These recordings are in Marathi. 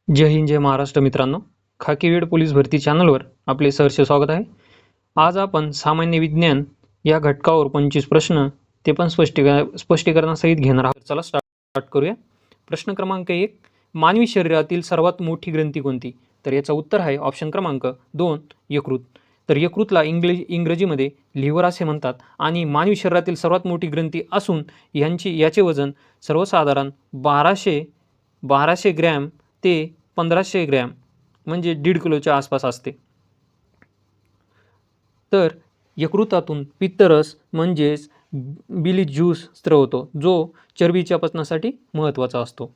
जय हिंद जय महाराष्ट्र मित्रांनो, खाकीवेड पोलीस भरती चॅनलवर आपले सहर्ष स्वागत आहे. आज आपण सामान्य विज्ञान या घटकावर 25 प्रश्न ते पण स्पष्टीकरणासहित घेणार आहोत. चला स्टार्ट करूया. प्रश्न क्रमांक 1, मानवी शरीरातील सर्वात मोठी ग्रंथी कोणती? तर याचं उत्तर आहे ऑप्शन क्रमांक 2, यकृत. तर यकृतला इंग्रजीमध्ये लिव्हर असे म्हणतात आणि मानवी शरीरातील सर्वात मोठी ग्रंथी असून याचे वजन सर्वसाधारण 1200 ग्रॅम ते 1500 ग्रॅम म्हणजे 1.5 किलोच्या आसपास असते. तर यकृतातून पित्तरस म्हणजेच बिली ज्यूस स्त्रवतो, जो चरबीच्या पचनासाठी महत्त्वाचा असतो.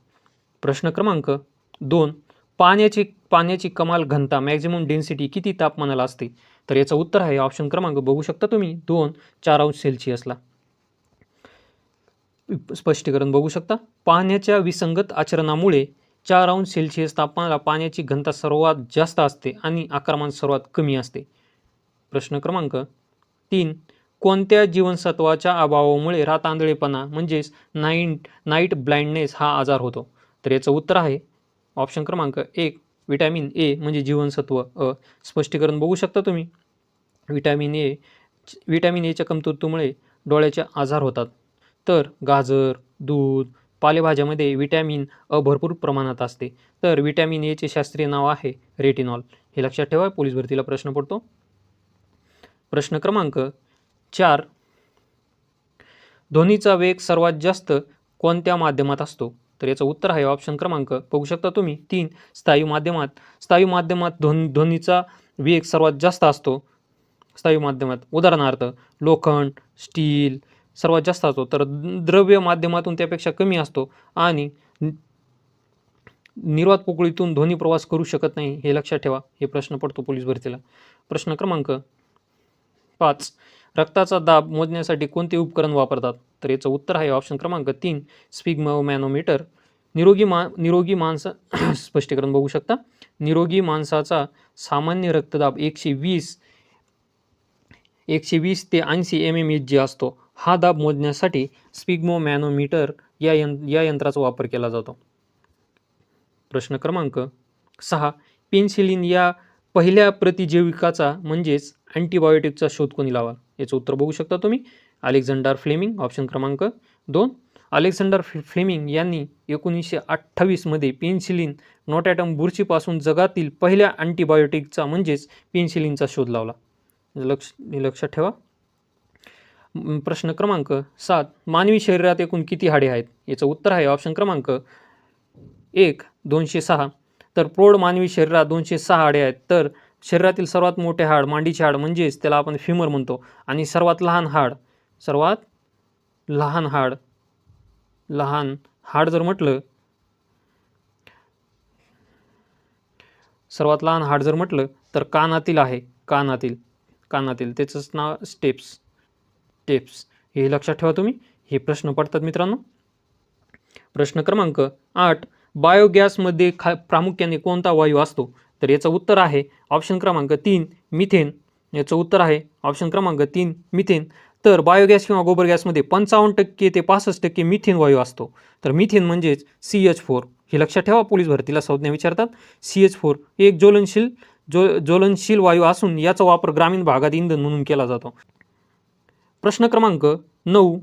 प्रश्न क्रमांक 2, पाण्याची कमाल घनता मॅक्झिमम डेन्सिटी किती तापमानाला असते? तर याचं उत्तर आहे ऑप्शन क्रमांक बघू शकता तुम्ही 2, 4 अंश सेल्सिअसला. स्पष्टीकरण बघू शकता. पाण्याच्या विसंगत आचरणामुळे 4 अंश सेल्सिअस तापमानाला पाण्याची घनता सर्वात जास्त असते आणि आकारमान सर्वात कमी असते. प्रश्न क्रमांक 3, कोणत्या जीवनसत्वाच्या अभावामुळे रातआंधळेपणा म्हणजेच नाईट ब्लाइंडनेस हा आजार होतो? तर याचं उत्तर आहे ऑप्शन क्रमांक 1, विटॅमिन ए म्हणजे जीवनसत्व अ. स्पष्टीकरण बघू शकता तुम्ही. विटॅमिन एच्या कमतरतेमुळे डोळ्याचे आजार होतात. तर गाजर, दूध, पालेभाज्यामध्ये विटॅमिन अ भरपूर प्रमाणात असते. तर विटॅमिन एचे शास्त्रीय नाव आहे रेटिनॉल. हे लक्षात ठेवा, पोलीस भरतीला प्रश्न पडतो. प्रश्न क्रमांक 4, ध्वनीचा वेग सर्वात जास्त कोणत्या माध्यमात असतो? तर याचं उत्तर आहे ऑप्शन क्रमांक बघू शकता तुम्ही 3, स्थायू माध्यमात. स्थायू माध्यमात ध्वनीचा वेग सर्वात जास्त असतो. स्थायू माध्यमात उदाहरणार्थ लोखंड, स्टील सर्वात जास्त असतो, तर द्रव्य माध्यमातून त्यापेक्षा कमी असतो आणि निर्वात पोकळीतून ध्वनी प्रवास करू शकत नाही. हे लक्षात ठेवा, हे प्रश्न पडतो पोलीस भरतीला. प्रश्न क्रमांक 5, रक्ताचा दाब मोजण्यासाठी कोणते उपकरण वापरतात? तर याचं उत्तर आहे ऑप्शन क्रमांक 3, स्पिग्मोमॅनोमीटर. निरोगी माणसं स्पष्टीकरण बघू शकता. निरोगी माणसाचा सामान्य रक्तदाब 120 ते 80 mmHg असतो. हा दाब मोजण्यासाठी स्पिग्मोमॅनोमीटर या यंत्राचा वापर केला जातो. प्रश्न क्रमांक 6, पेनिसिलिन या पहिल्या प्रतिजैविकाचा म्हणजेच अँटीबायोटिकचा शोध कोणी लावला? याचं उत्तर बघू शकता तुम्ही. Alexander Fleming. ऑप्शन क्रमांक 2, अलेक्झांडर फ्लेमिंग यांनी 1928 मध्ये पेनिसिलिन नोटॅटम बुरशीपासून जगातील पहिल्या अँटीबायोटिकचा म्हणजेच पेनिसिलिनचा शोध लावला. लक्षात ठेवा. प्रश्न क्रमांक 7, मानवी शरीरात एकूण किती हाडे आहेत? याचं उत्तर आहे ऑप्शन क्रमांक 1, 206. तर प्रौढ मानवी शरीरात 206 हाडे आहेत. तर शरीरातील सर्वात मोठे हाड मांडीचे हाड म्हणजेच त्याला आपण फिमर म्हणतो आणि सर्वात लहान हाड जर म्हटलं तर कानातील आहे. कानातील त्याचंच नाव स्टेप्स. हे लक्षात ठेवा तुम्ही. हे प्रश्न पडतात मित्रांनो. प्रश्न क्रमांक 8, बायोगॅसमध्ये प्रामुख्याने कोणता वायू असतो? तर याचं उत्तर आहे ऑप्शन क्रमांक 3, मिथेन. याचं उत्तर आहे ऑप्शन क्रमांक 3, मिथेन. तर बायोगॅस किंवा गोबर गॅसमध्ये 55% ते 65% मिथेन वायू असतो. तर मिथेन म्हणजेच CH4. हे लक्षात ठेवा, पोलीस भरतीला संज्ञा विचारतात. CH4 एक ज्वलनशील वायू असून याचा वापर ग्रामीण भागात इंधन म्हणून केला जातो. प्रश्न क्रमांक 9,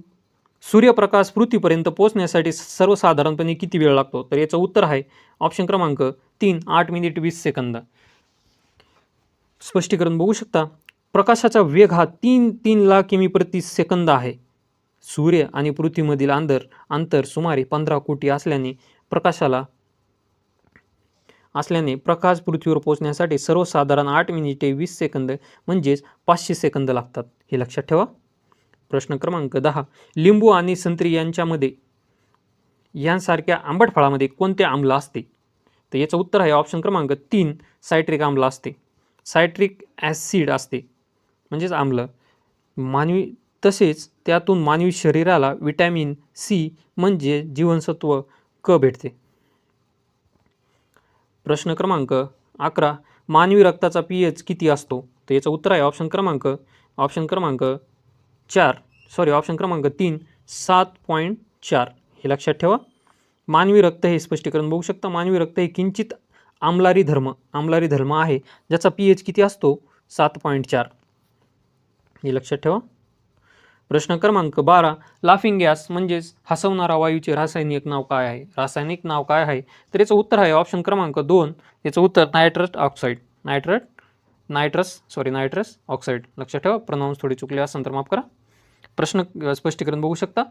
सूर्यप्रकाश पृथ्वीपर्यंत पोहोचण्यासाठी सर्वसाधारणपणे किती वेळ लागतो? तर याचं उत्तर आहे ऑप्शन क्रमांक 3, 8 मिनिट 20 सेकंद. स्पष्टीकरण बघू शकता. प्रकाशाचा वेग हा 3 लाख किमी प्रति सेकंद आहे. सूर्य आणि पृथ्वीमधील अंतर सुमारे 15 कोटी असल्याने प्रकाश पृथ्वीवर पोहोचण्यासाठी सर्वसाधारण 8 मिनिटे 20 सेकंद म्हणजेच 500 सेकंद लागतात. हे लक्षात ठेवा. प्रश्न क्रमांक 10, लिंबू आणि संत्री यांसारख्या आंबट फळामध्ये कोणते आम्ल असते? तर याचं उत्तर आहे ऑप्शन क्रमांक 3, सायट्रिक आम्ल असते. सायट्रिक ॲसिड असते म्हणजेच आम्ल. तसेच त्यातून मानवी शरीराला विटॅमिन सी म्हणजे जीवनसत्व क भेटते. प्रश्न क्रमांक 11, मानवी रक्ताचा pH किती असतो? तर याचं उत्तर आहे ऑप्शन क्रमांक 3, 7.4. हे लक्षात ठेवा. मानवी रक्त हे स्पष्टीकरण बघू शकता. मानवी रक्त हे किंचित आम्लारी धर्म आहे ज्याचा pH किती असतो 7.4. हे लक्षात ठेवा. प्रश्न क्रमांक 12 लाफिंग गॅस म्हणजेच हसवणारा वायूचे रासायनिक नाव काय आहे? रासायनिक नाव काय आहे? तर याचं उत्तर आहे ऑप्शन क्रमांक 2. याचं उत्तर नायट्रस ऑक्साईड. लक्षात ठेवा. प्रोनाउन्स थोडी चुकले असेल तर माफ करा. प्रश्न स्पष्टीकरण बघू शकता.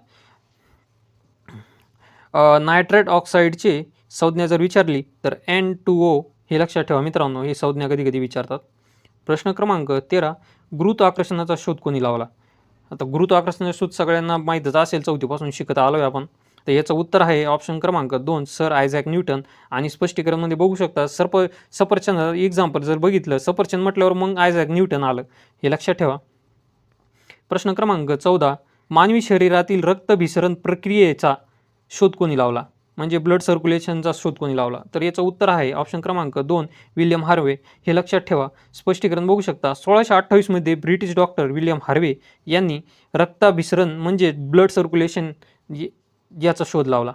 नायट्रेट ऑक्साईडची संज्ञा जर विचारली तर N2O हे लक्षात ठेवा मित्रांनो. ही संज्ञा कधी कधी विचारतात. प्रश्न क्रमांक 13 गुरुत्वाकर्षणाचा शोध कोणी लावला? आता गुरुत्वाकर्षणाचा शोध सगळ्यांना माहीतच असेल, चौथीपासून शिकत आलो आहे आपण. तर याचं उत्तर आहे ऑप्शन क्रमांक 2 सर आयझॅक न्यूटन. आणि स्पष्टीकरणमध्ये बघू शकता सफरचंद एक्झाम्पल जर बघितलं, सफरचंद म्हटल्यावर मग आयझॅक न्यूटन आलं, हे लक्षात ठेवा. प्रश्न क्रमांक 14 मानवी शरीरातील रक्तभिसरण प्रक्रियेचा शोध कोणी लावला? म्हणजे ब्लड सर्क्युलेशनचा शोध कोणी लावला? तर याचं उत्तर आहे ऑप्शन क्रमांक 2 विल्यम हार्वे. हे लक्षात ठेवा. स्पष्टीकरण बघू शकता. 1628 मध्ये ब्रिटिश डॉक्टर विल्यम हार्वे यांनी रक्ताभिसरण म्हणजे ब्लड सर्क्युलेशन याचा शोध लावला.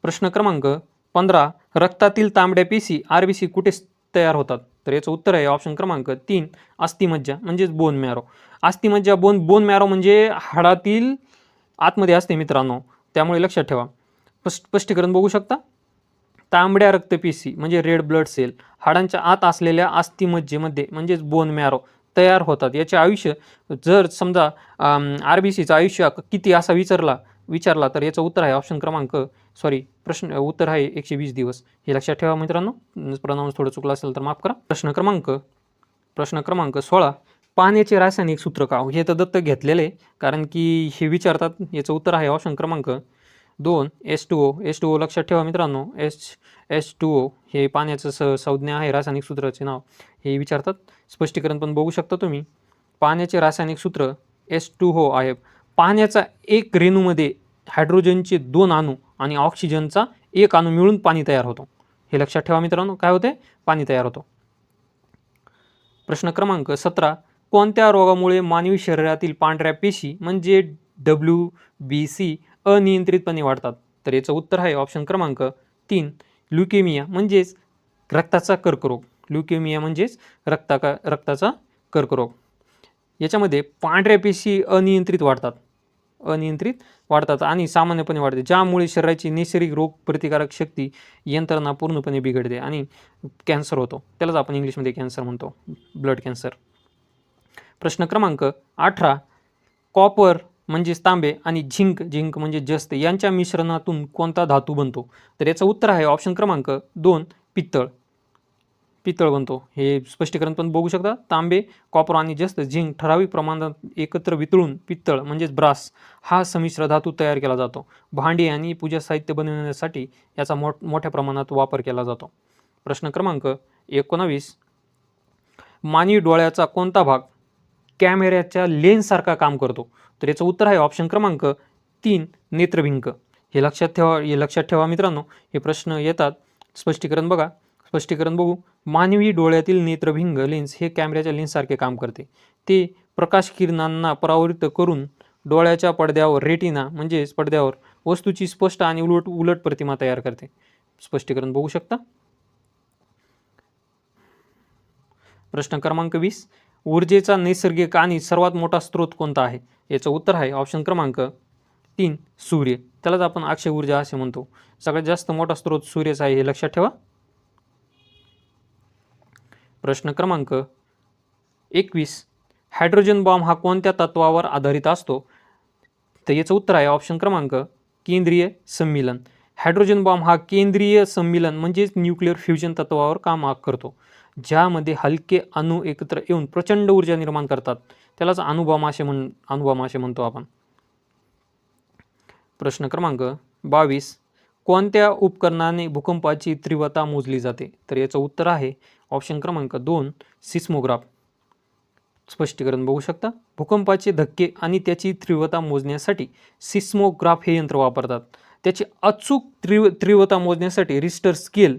प्रश्न क्रमांक 15 रक्तातील तांबड्या पेशी RBC कुठे तयार होतात? तर याचं उत्तर आहे ऑप्शन क्रमांक 3 अस्थिमज्जा म्हणजेच बोन मॅरो. अस्थिमज्जा बोन मॅरो म्हणजे हाडातील आतमध्ये असते मित्रांनो, त्यामुळे लक्षात ठेवा. स्पष्टीकरण बघू शकता. तांबड्या रक्तपेशी म्हणजे रेड ब्लड सेल हाडांच्या आत असलेल्या अस्थिमज्जेमध्ये म्हणजेच बोन मॅरो तयार होतात. याचे आयुष्य जर समजा RBCचं आयुष्य किती असा विचारला तर याचं उत्तर आहे ऑप्शन क्रमांक उत्तर आहे 120 दिवस. हे लक्षात ठेवा मित्रांनो. प्रोनाउन्स थोडं चुकलं असेल तर माफ करा. प्रश्न क्रमांक 16 पाण्याचे रासायनिक सूत्र का? हे तर दत्तक घेतलेले आहे, कारण की हे विचारतात. याचं उत्तर आहे ऑप्शन क्रमांक 2 H2O. लक्षात ठेवा मित्रांनो. H2O हे पाण्याचं संज्ञा आहे, रासायनिक सूत्राचे नाव हे विचारतात. स्पष्टीकरण पण बघू शकता तुम्ही. पाण्याचे रासायनिक सूत्र H2O आहे. पाण्याचा एक रेणूमध्ये हायड्रोजनचे 2 अणू आणि ऑक्सिजनचा 1 अणू मिळून पाणी तयार होतो. हे लक्षात ठेवा मित्रांनो. काय होते? पाणी तयार होतो. प्रश्न क्रमांक 17 कोणत्या रोगामुळे मानवी शरीरातील पांढऱ्या पेशी म्हणजे WBC अनियंत्रितपणे वाढतात? तर याचं उत्तर आहे ऑप्शन क्रमांक 3 ल्युकेमिया म्हणजेच रक्ताचा कर्करोग. याच्यामध्ये पांढऱ्या पेशी अनियंत्रित वाढतात आणि सामान्यपणे वाढते, ज्यामुळे शरीराची नैसर्गिक रोग प्रतिकारक शक्ती यंत्रणा पूर्णपणे बिघडते आणि कॅन्सर होतो. त्यालाच आपण इंग्लिशमध्ये कॅन्सर म्हणतो, ब्लड कॅन्सर. प्रश्न क्रमांक 18 कॉपर म्हणजेच तांबे आणि झिंक म्हणजे जस्त यांच्या मिश्रणातून कोणता धातू बनतो? तर याचं उत्तर आहे ऑप्शन क्रमांक 2 पित्तळ बनतो. हे स्पष्टीकरण पण बघू शकता. तांबे, कॉपर आणि जस्त झिंक ठराविक प्रमाणात एकत्र वितळून पित्तळ म्हणजेच ब्रास हा संमिश्र धातू तयार केला जातो. भांडी आणि पूजा साहित्य बनवण्यासाठी याचा मोठ्या प्रमाणात वापर केला जातो. प्रश्न क्रमांक 19 मानवी डोळ्याचा कोणता भाग कॅमेऱ्याच्या लेन्ससारखा काम करतो? तर याचं उत्तर आहे ऑप्शन क्रमांक 3 नेत्रभिंग. हे लक्षात ठेवा मित्रांनो. हे प्रश्न येतात. स्पष्टीकरण बघू. मानवी डोळ्यातील नेत्रभिंग लेन्स हे कॅमेऱ्याच्या लेन्ससारखे काम करते. ते प्रकाश किरणांना परावृत्त करून डोळ्याच्या पडद्यावर रेटिना म्हणजेच पडद्यावर वस्तूची स्पष्ट आणि उलट प्रतिमा तयार करते. स्पष्टीकरण बघू शकता. प्रश्न क्रमांक 20 ऊर्जेचा नैसर्गिक आणि सर्वात मोठा स्रोत कोणता आहे? याचं उत्तर आहे ऑप्शन क्रमांक 3 सूर्य. त्यालाच आपण अक्षय ऊर्जा असे म्हणतो. सगळ्यात जास्त मोठा स्रोत सूर्यच आहे, हे लक्षात ठेवा. प्रश्न क्रमांक 21 हायड्रोजन बॉम्ब हा कोणत्या तत्वावर आधारित असतो? तर याचं उत्तर आहे ऑप्शन क्रमांक केंद्रीय सम्मिलन. हायड्रोजन बॉम्ब हा केंद्रीय सम्मिलन म्हणजेच न्यूक्लिअर फ्युजन तत्वावर काम करतो, ज्यामध्ये हलके अणू एकत्र येऊन प्रचंड ऊर्जा निर्माण करतात. त्यालाच अणुबॉम्ब असे म्हणतो आपण. प्रश्न क्रमांक 22 कोणत्या उपकरणाने भूकंपाची तीव्रता मोजली जाते? तर याचं उत्तर आहे ऑप्शन क्रमांक 2 सिस्मोग्राफ. स्पष्टीकरण बघू शकता. भूकंपाचे धक्के आणि त्याची तीव्रता मोजण्यासाठी सिस्मोग्राफ हे यंत्र वापरतात. त्याची अचूक तीव्रता मोजण्यासाठी रिश्टर स्केल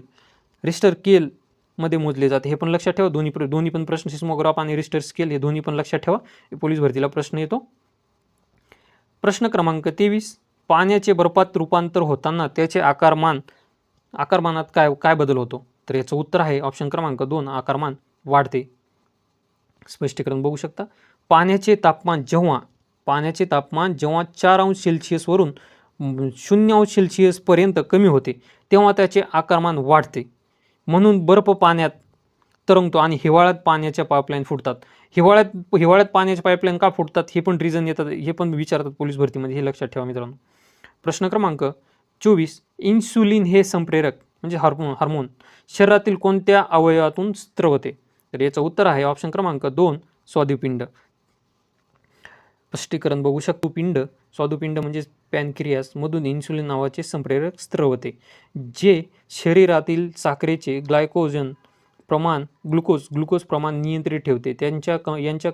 मध्ये मोजले जाते. हे पण लक्षात ठेवा. दोन्ही पण प्रश्न सिस्मोग्राफ आणि रिश्टर स्केल हे दोन्ही पण लक्षात ठेवा. पोलीस भरतीला प्रश्न येतो. प्रश्न क्रमांक 23 पाण्याचे बर्फात रूपांतर होताना त्याचे आकारमान आकारमानात काय काय बदल होतो? तर याचं उत्तर आहे ऑप्शन क्रमांक 2, आकारमान वाढते. स्पष्टीकरण बघू शकता. पाण्याचे तापमान जेव्हा 4 अंश सेल्सिअसवरून 0 अंश सेल्सिअसपर्यंत कमी होते तेव्हा त्याचे आकारमान वाढते. म्हणून बर्फ पाण्यात तरंगतो आणि हिवाळ्यात पाण्याच्या पाईपलाईन फुटतात. हिवाळ्यात पाण्याच्या पाईपलाईन का फुटतात हे पण रिझन येतात, हे पण विचारतात पोलीस भरतीमध्ये, हे लक्षात ठेवा मित्रांनो. प्रश्न क्रमांक 24. इन्सुलिन हे संप्रेरक म्हणजे हार्मोन शरीरातील कोणत्या अवयवातून स्त्रवते? तर याचं उत्तर आहे ऑप्शन क्रमांक 2, स्वादुपिंड. स्पष्टीकरण बघू शकतो. स्वादुपिंड म्हणजे पॅनक्रियास मधून इन्सुलिन नावाचे संप्रेरक स्त्रवते, जे शरीरातील साखरेचे ग्लुकोज प्रमाण नियंत्रित ठेवते. यांच्या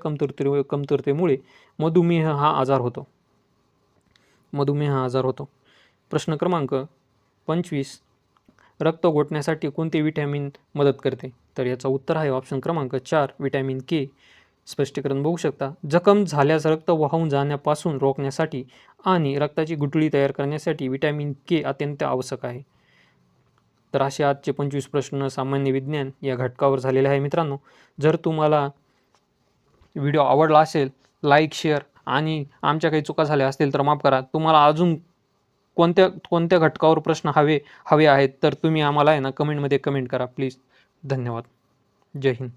कमतरतेमुळे मधुमेह हा आजार होतो. प्रश्न क्रमांक 25. रक्त गोठण्यासाठी कोणते विटॅमिन मदत करते? तर याचं उत्तर आहे ऑप्शन क्रमांक 4, विटॅमिन के. स्पष्टीकरण बघू शकता. जखम झाल्यास रक्त वाहून जाण्यापासून रोखण्यासाठी आणि रक्ताची गुठळी तयार करण्यासाठी विटॅमिन के अत्यंत आवश्यक आहे. तर असे आजचे 25 प्रश्न सामान्य विज्ञान या घटकावर झालेले आहे मित्रांनो. जर तुम्हाला व्हिडिओ आवडला असेल, लाईक, शेअर आणि आमच्या काही चुका झाल्या असतील तर माफ करा. तुम्हाला अजून कोणत्या घटकावर प्रश्न हवे आहेत तर तुम्ही आम्हाला कमेंटमध्ये कमेंट करा प्लीज. धन्यवाद. जय हिंद.